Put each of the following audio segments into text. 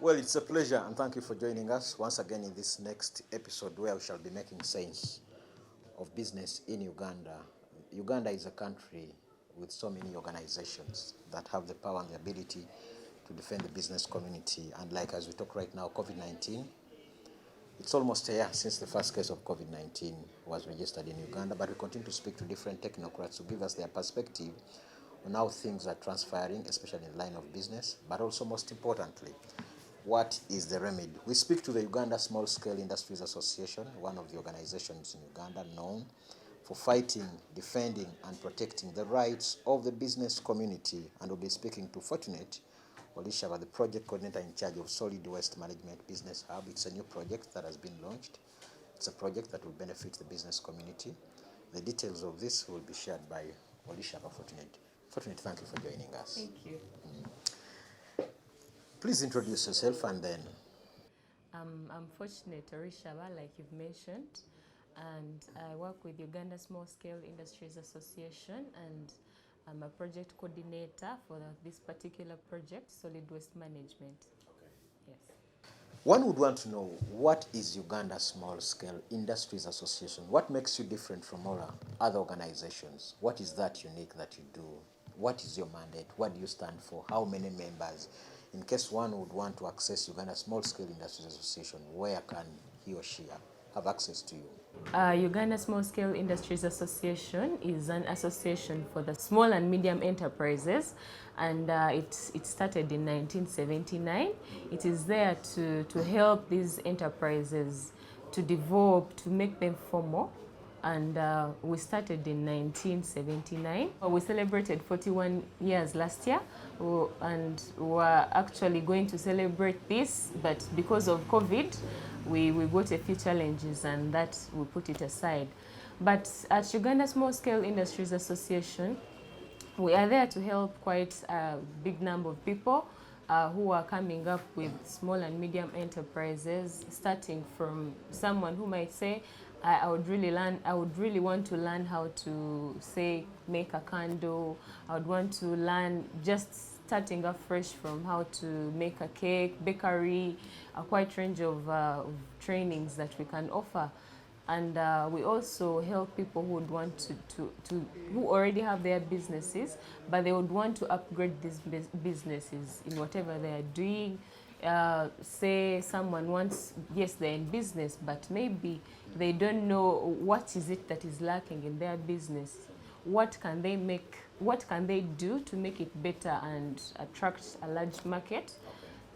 Well, it's a pleasure and thank you for joining us once again in this next episode where we shall be making sense of business in Uganda. Uganda is a country with so many organizations that have the power and the ability to defend the business community. And like as we talk right now, COVID-19, it's almost a year since the first case of COVID-19 was registered in Uganda, but we continue to speak to different technocrats to give us their perspective on how things are transpiring, especially in the line of business, but also most importantly, what is the remedy? We speak to the Uganda Small Scale Industries Association, one of the organizations in Uganda known for fighting, defending, and protecting the rights of the business community. And we'll be speaking to Fortunate Olishaba, the project coordinator in charge of Solid Waste Management Business Hub. It's a new project that has been launched. It's a project that will benefit the business community. The details of this will be shared by Olishaba Fortunate. Fortunate, thank you for joining us. Thank you. Please introduce yourself and then. I'm Fortunate Orishaba, like you've mentioned, and I work with Uganda Small Scale Industries Association, and I'm a project coordinator for this particular project, Solid Waste Management. Okay. Yes. One would want to know, what is Uganda Small Scale Industries Association? What makes you different from all other organizations? What is that unique that you do? What is your mandate? What do you stand for? How many members? In case one would want to access Uganda Small Scale Industries Association, where can he or she have access to you? Uganda Small Scale Industries Association is an association for the small and medium enterprises, and it started in 1979. It is there to help these enterprises to develop, to make them formal. And we started in 1979. We celebrated 41 years last year, and we're actually going to celebrate this, but because of COVID, we got a few challenges and that we put it aside. But at Uganda Small Scale Industries Association, we are there to help quite a big number of people who are coming up with small and medium enterprises, starting from someone who might say, I would really want to learn how to, say, make a candle. I would want to learn, just starting up fresh, from how to make a cake, bakery, a quite range of trainings that we can offer. And we also help people who would want who already have their businesses, but they would want to upgrade these businesses in whatever they are doing. Say someone wants, yes, they're in business, but maybe they don't know what is it that is lacking in their business. What can they make? What can they do to make it better and attract a large market?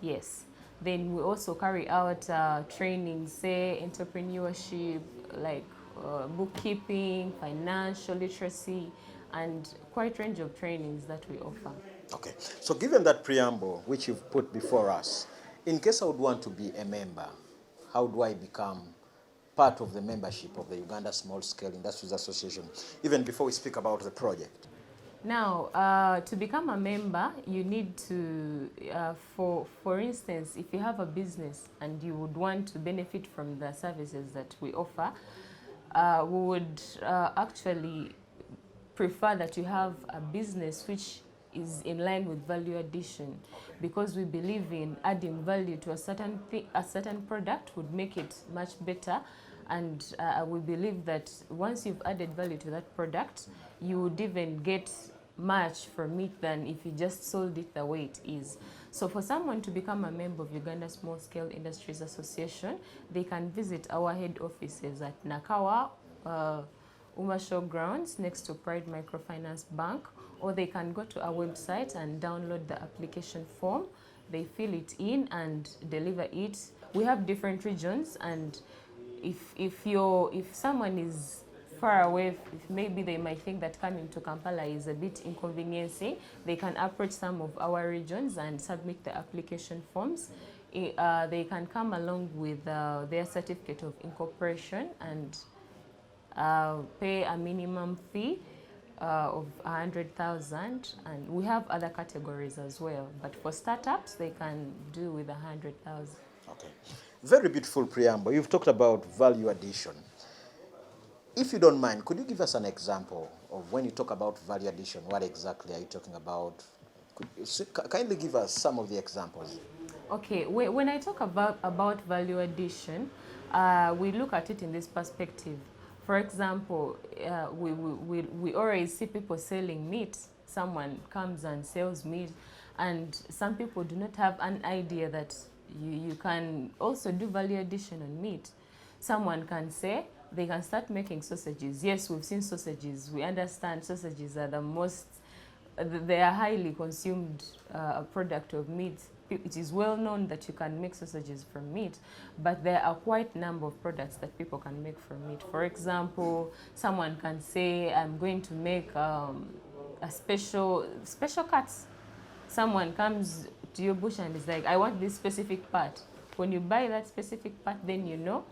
Yes. Then we also carry out trainings, say entrepreneurship, like bookkeeping, financial literacy, and quite a range of trainings that we offer. Okay, so given that preamble which you've put before us, in case I would want to be a member, how do I become part of the membership of the Uganda Small Scale Industries Association, even before we speak about the project? Now, to become a member, you need to, for instance, if you have a business and you would want to benefit from the services that we offer, we would actually prefer that you have a business which is in line with value addition, because we believe in adding value to a certain product would make it much better. And we believe that once you've added value to that product, you would even get much from it than if you just sold it the way it is. So for someone to become a member of Uganda Small Scale Industries Association, they can visit our head offices at Nakawa, Umasho Grounds, next to Pride Microfinance Bank, or they can go to our website and download the application form. They fill it in and deliver it. We have different regions, and if someone is far away, if maybe they might think that coming to Kampala is a bit inconveniencing, they can approach some of our regions and submit the application forms. They can come along with their certificate of incorporation and pay a minimum fee of 100,000, and we have other categories as well. But for startups, they can do with 100,000. Okay, very beautiful preamble. You've talked about value addition. If you don't mind, could you give us an example of when you talk about value addition, what exactly are you talking about? Could you kindly give us some of the examples? Okay, when I talk about value addition, we look at it in this perspective. For example, we always see people selling meat. Someone comes and sells meat, and some people do not have an idea that you can also do value addition on meat. Someone can say they can start making sausages. Yes, we've seen sausages. We understand sausages are the most, they are highly consumed product of meat. It is well known that you can make sausages from meat, but there are quite a number of products that people can make from meat. For example, someone can say, I'm going to make a special cuts. Someone comes to your bush and is like, I want this specific part. When you buy that specific part, then you know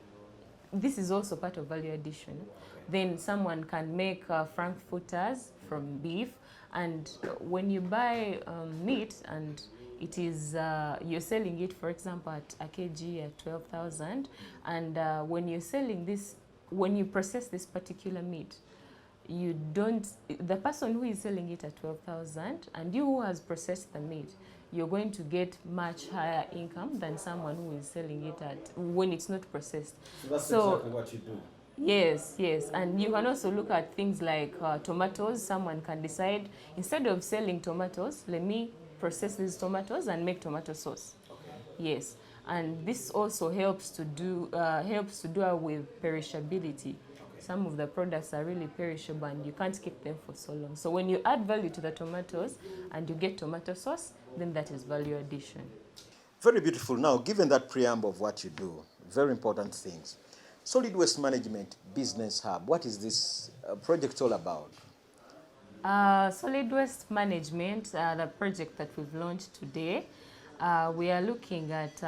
this is also part of value addition. Then someone can make frankfurters from beef, and when you buy meat and it is you're selling it, for example, at a kg at 12,000, and when you're selling this, when you process this particular meat, you don't, the person who is selling it at 12,000 and you who has processed the meat, you're going to get much higher income than someone who is selling it at when it's not processed. So that's exactly what you do. Yes, yes. And you can also look at things like tomatoes. Someone can decide, instead of selling tomatoes, let me process these tomatoes and make tomato sauce. Okay. Yes. And this also helps to do with perishability. Some of the products are really perishable and you can't keep them for so long. So when you add value to the tomatoes and you get tomato sauce, then that is value addition. Very beautiful. Now, given that preamble of what you do, very important things. Solid Waste Management Business Hub, what is this project all about? Solid Waste Management, the project that we've launched today, we are looking at,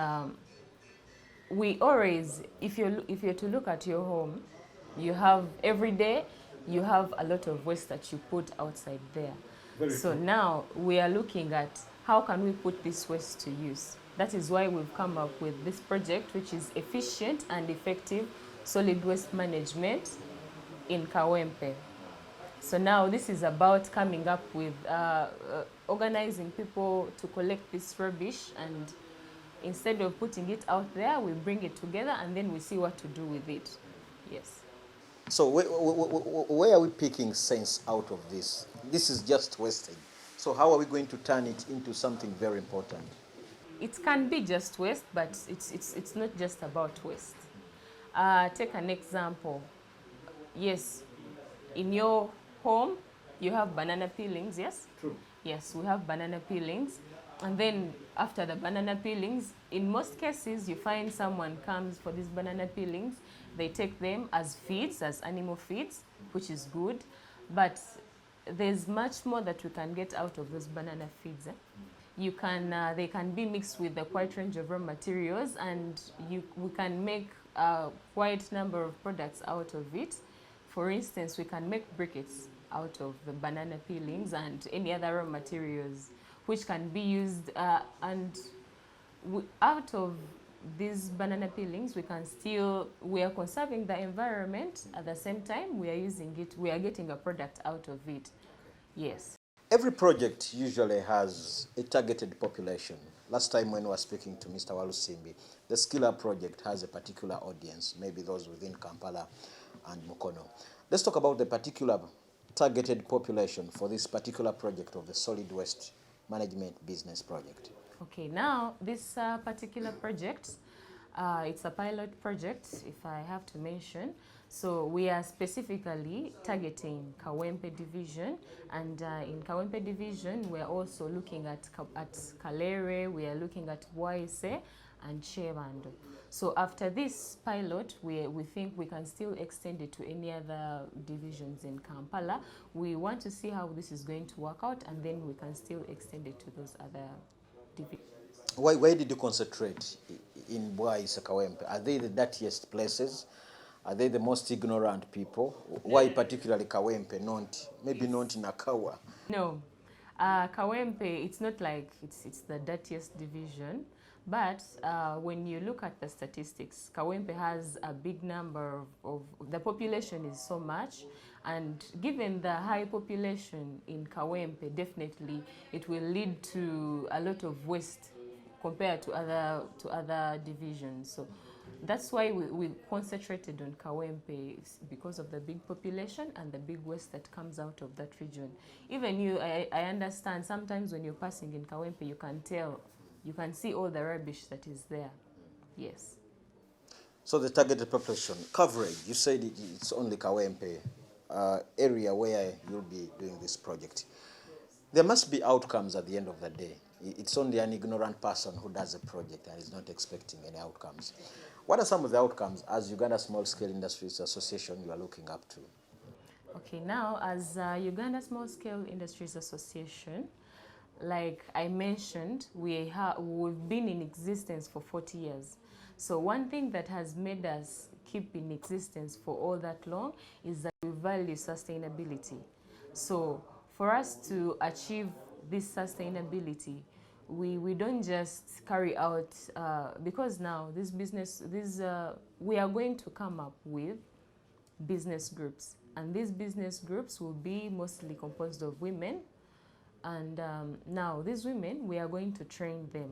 we always, if you're to look at your home, you have, every day, you have a lot of waste that you put outside there. So now we are looking at how can we put this waste to use. That is why we've come up with this project, which is efficient and effective solid waste management in Kawempe. So now this is about coming up with organizing people to collect this rubbish, and instead of putting it out there, we bring it together and then we see what to do with it. Yes. So where are we picking sense out of this? This is just wasting. So how are we going to turn it into something very important? It can be just waste, but it's not just about waste. Take an example. Yes, in your home, you have banana peelings, yes? True. Yes, we have banana peelings. And then after the banana peelings, in most cases, you find someone comes for these banana peelings. They take them as feeds, as animal feeds, which is good. But there's much more that we can get out of those banana feeds. You can, they can be mixed with a quite range of raw materials, and we can make quite number of products out of it. For instance, we can make briquettes out of the banana peelings and any other raw materials, which can be used, and out of these banana peelings, we are conserving the environment. At the same time, we are using it, we are getting a product out of it. Yes. Every project usually has a targeted population. Last time when we were speaking to Mr. Walusimbi, the Skiller project has a particular audience, maybe those within Kampala and Mukono. Let's talk about the particular targeted population for this particular project of the Solid Waste Management Business Project. Okay, now this particular project, it's a pilot project, if I have to mention. So we are specifically targeting Kawempe Division, and in Kawempe Division, we're also looking at Kalere, we are looking at Waise and Chebando. So after this pilot, we think we can still extend it to any other divisions in Kampala. We want to see how this is going to work out, and then we can still extend it to those other divisions. Why did you concentrate in Waise Kawempe? Are they the dirtiest places? Are they the most ignorant people? Why particularly Kawempe, maybe not Nakawa? No, Kawempe, it's not like it's the dirtiest division, but when you look at the statistics, Kawempe has a big number of the population is so much, and given the high population in Kawempe, definitely it will lead to a lot of waste compared to other divisions. So that's why we concentrated on Kawempe, because of the big population and the big waste that comes out of that region. Even I understand sometimes when you're passing in Kawempe, you can tell, you can see all the rubbish that is there. Yes. So the targeted population coverage, you said it's only Kawempe area where you'll be doing this project. There must be outcomes at the end of the day. It's only an ignorant person who does a project and is not expecting any outcomes. What are some of the outcomes as Uganda Small Scale Industries Association you are looking up to? Okay, now as Uganda Small Scale Industries Association, like I mentioned, we've been in existence for 40 years. So one thing that has made us keep in existence for all that long is that we value sustainability. So for us to achieve this sustainability, we don't just carry out, because now we are going to come up with business groups. And these business groups will be mostly composed of women. And now these women, we are going to train them.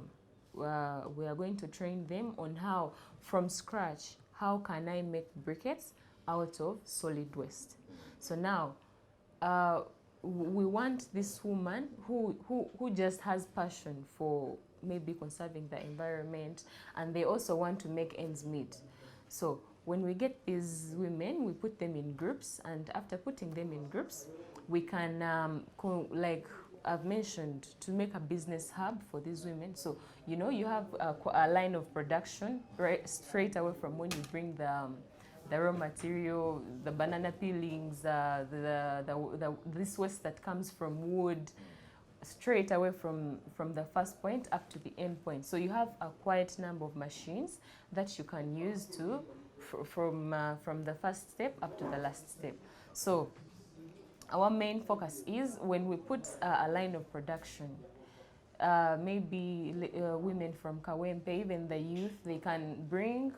We are going to train them on how, from scratch, how can I make briquettes out of solid waste. So now, we want this woman who just has passion for maybe conserving the environment, and they also want to make ends meet. So when we get these women, we put them in groups, and after putting them in groups, we can, like I've mentioned, to make a business hub for these women. So, you know, you have a line of production right straight away from when you bring the raw material, the banana peelings, this waste that comes from wood, straight away from the first point up to the end point. So you have a quite number of machines that you can use to from the first step up to the last step. So our main focus is when we put a line of production, maybe women from Kawempe, even the youth, they can bring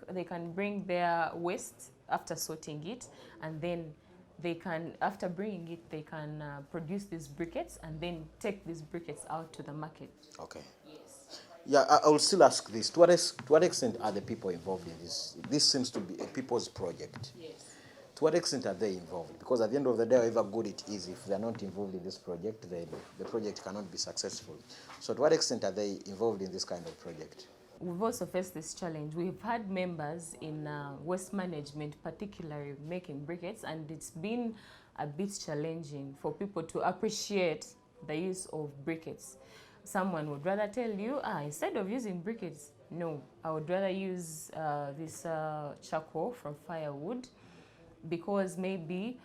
their waste after sorting it, and then they can, after bringing it, they can produce these briquettes and then take these briquettes out to the market. Okay. Yes. Yeah, I will still ask this. To what extent are the people involved in this? This seems to be a people's project. Yes. To what extent are they involved? Because at the end of the day, however good it is, if they're not involved in this project, then the project cannot be successful. So to what extent are they involved in this kind of project? We've also faced this challenge. We've had members in waste management, particularly making briquettes, and it's been a bit challenging for people to appreciate the use of briquettes. Someone would rather tell you, instead of using briquettes, no, I would rather use this charcoal from firewood, because maybe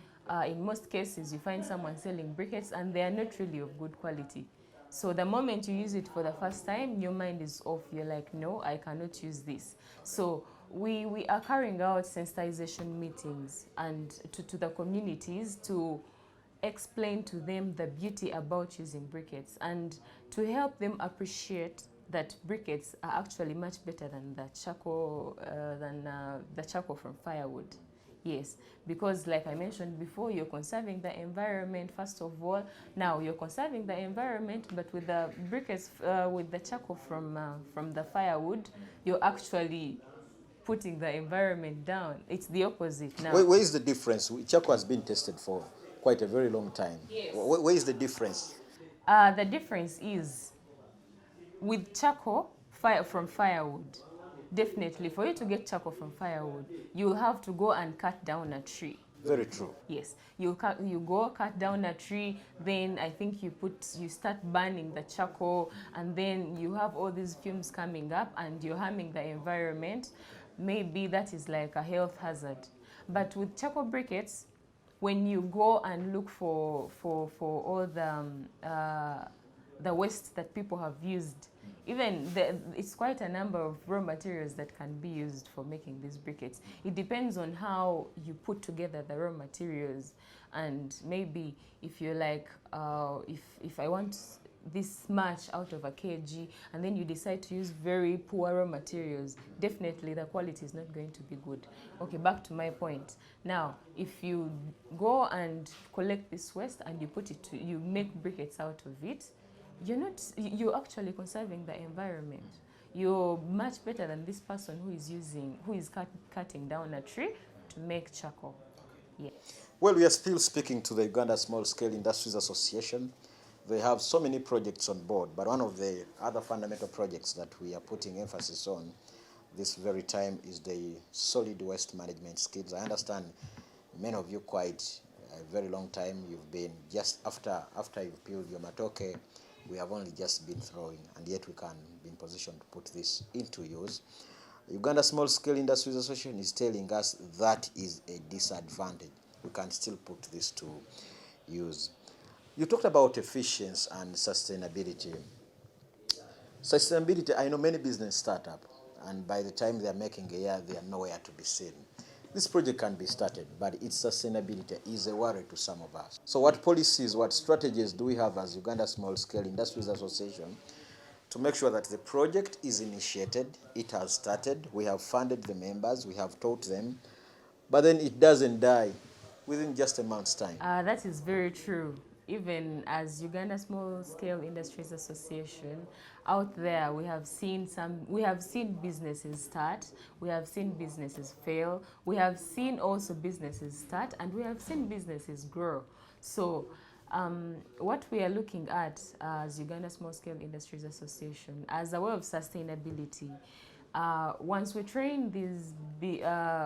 in most cases you find someone selling briquettes and they are not really of good quality. So the moment you use it for the first time, your mind is off. You're like, no, I cannot use this. So we are carrying out sensitization meetings and to the communities to explain to them the beauty about using briquettes and to help them appreciate that briquettes are actually much better than the charcoal from firewood. Yes, because like I mentioned before, you're conserving the environment first of all. Now you're conserving the environment, but with the briquettes, with the charcoal from the firewood, you're actually putting the environment down. It's the opposite now. Where is the difference? Charcoal has been tested for quite a very long time. Yes. Where is the difference? The difference is with charcoal from firewood. Definitely, for you to get charcoal from firewood, you'll have to go and cut down a tree. Very true. Yes, you go cut down a tree, then I think you start burning the charcoal, and then you have all these fumes coming up and you're harming the environment. Maybe that is like a health hazard. But with charcoal briquettes, when you go and look for all the waste that people have used, it's quite a number of raw materials that can be used for making these briquettes. It depends on how you put together the raw materials, and maybe if you're like, if I want this much out of a kg, and then you decide to use very poor raw materials, definitely the quality is not going to be good. Okay, back to my point. Now, if you go and collect this waste and you make briquettes out of it, you're actually conserving the environment. you're much better than this person who is cutting down a tree to make charcoal. Yeah. Well, we are still speaking to the Uganda Small Scale Industries Association. They have so many projects on board, but one of the other fundamental projects that we are putting emphasis on this very time is the solid waste management skills. I understand many of you quite a very long time. You've been just after you've peeled your matoke, we have only just been throwing, and yet we can be in position to put this into use. Uganda Small Scale Industries Association is telling us that is a disadvantage. We can still put this to use. You talked about efficiency and sustainability. Sustainability, I know many business startup, and by the time they are making a year, they are nowhere to be seen. This project can be started, but its sustainability is a worry to some of us. So what policies, what strategies do we have as Uganda Small Scale Industries Association to make sure that the project is initiated, it has started, we have funded the members, we have taught them, but then it doesn't die within just a month's time? That is very true. Even as Uganda Small Scale Industries Association, out there we have seen businesses start, we have seen businesses fail, we have seen also businesses start, and we have seen businesses grow. So what we are looking at as Uganda Small Scale Industries Association as a way of sustainability, once we train these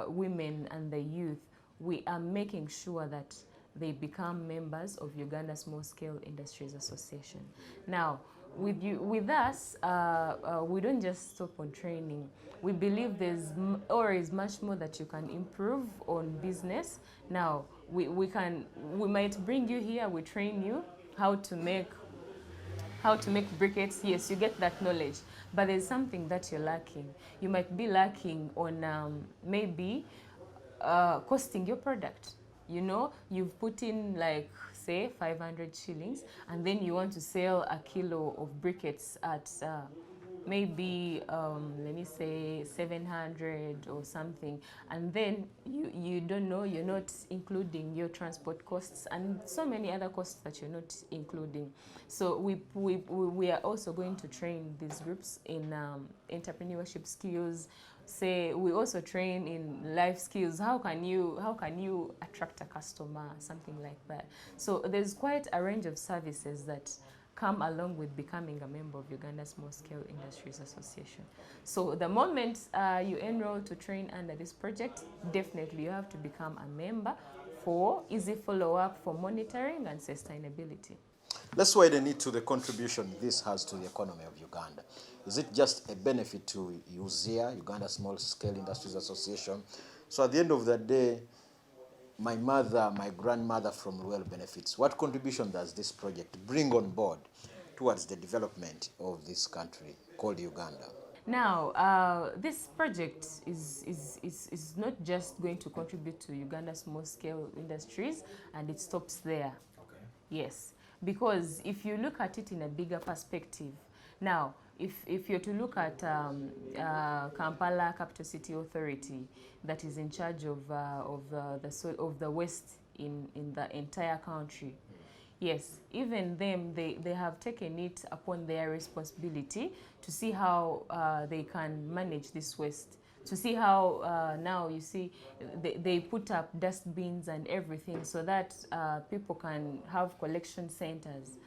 women and the youth, we are making sure that they become members of Uganda Small Scale Industries Association. Now, with us, we don't just stop on training. We believe there's always much more that you can improve on business. Now, we might bring you here, we train you how to make briquettes. Yes, you get that knowledge, but there's something that you're lacking. You might be lacking on maybe costing your product. You know, you've put in like say 500 shillings, and then you want to sell a kilo of briquettes at maybe let me say 700 or something, and then you don't know, you're not including your transport costs and so many other costs that you're not including. So we are also going to train these groups in entrepreneurship skills. Say we also train in life skills. How can you attract a customer, something like that. So there's quite a range of services that come along with becoming a member of Uganda Small Scale Industries Association. So the moment you enroll to train under this project, definitely you have to become a member for easy follow-up, for monitoring and sustainability. Let's widen it to the contribution this has to the economy of Uganda. Is it just a benefit to Ussia, Uganda Small Scale Industries Association? So at the end of the day, my mother, my grandmother from Luel benefits. What contribution does this project bring on board towards the development of this country called Uganda? Now, this project is not just going to contribute to Uganda Small Scale Industries and it stops there. Okay. Yes, because if you look at it in a bigger perspective, now, if you're to look at Kampala Capital City Authority, that is in charge of the waste in the entire country, yes, even them, they have taken it upon their responsibility to see how they can manage this waste. To see how now you see they put up dustbins and everything so that people can have collection centers.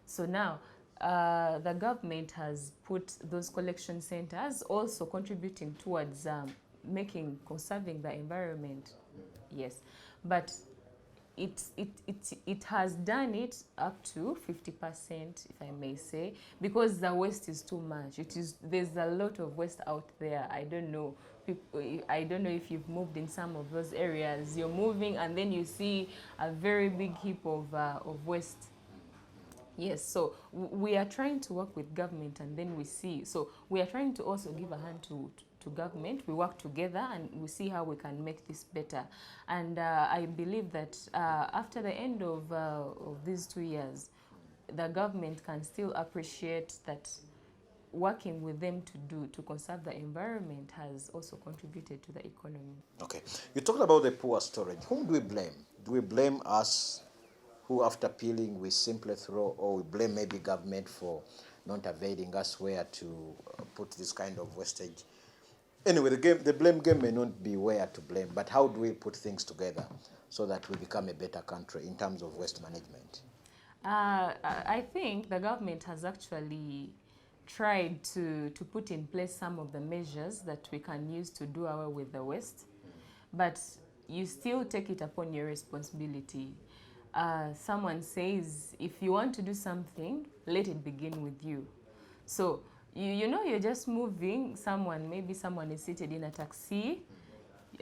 So now the government has put those collection centers, also contributing towards conserving the environment. Yes, but it has done it up to 50%, if I may say, because the waste is too much. There's a lot of waste out there. I don't know if you've moved in some of those areas. You're moving and then you see a very big heap of waste. Yes, so we are trying to work with government, and then we see. So we are trying to also give a hand to government. We work together and we see how we can make this better. And I believe that after the end of these 2 years, the government can still appreciate that working with them to conserve the environment has also contributed to the economy. Okay, you talked about the poor storage. Whom do we blame? Do we blame us, who after peeling we simply throw, or we blame maybe government for not availing us where to put this kind of wastage. Anyway, the blame game may not be where to blame, but how do we put things together so that we become a better country in terms of waste management? I think the government has actually tried to put in place some of the measures that we can use to do away with the waste, but you still take it upon your responsibility. Someone says, if you want to do something, let it begin with you. So, you know, you're just moving, maybe someone is seated in a taxi,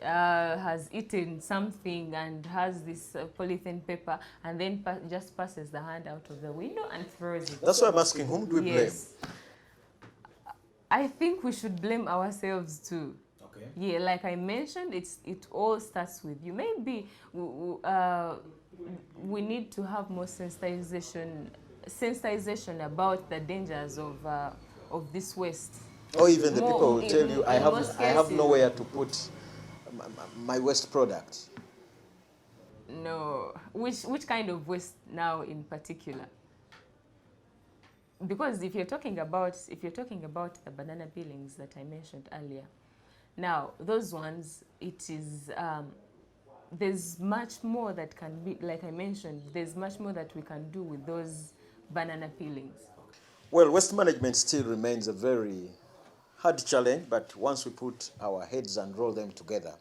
has eaten something and has this polythene paper, and then just passes the hand out of the window and throws it. That's why I'm asking, whom do we blame? I think we should blame ourselves too. Okay. Yeah, like I mentioned, it all starts with you. Maybe we need to have more sensitization about the dangers of this waste. Or even the people will tell you, I have nowhere to put my waste product. No, which kind of waste now in particular? Because if you're talking about the banana peelings that I mentioned earlier, now those ones, it is there's much more that can be, like I mentioned, there's much more that we can do with those banana peelings. Well, waste management still remains a very hard challenge, but once we put our heads and roll them together,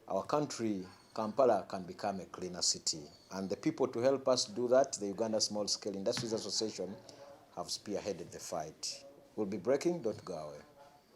our country, Kampala, can become a cleaner city. And the people to help us do that, the Uganda Small Scale Industries Association, have spearheaded the fight. We'll be breaking, don't go away.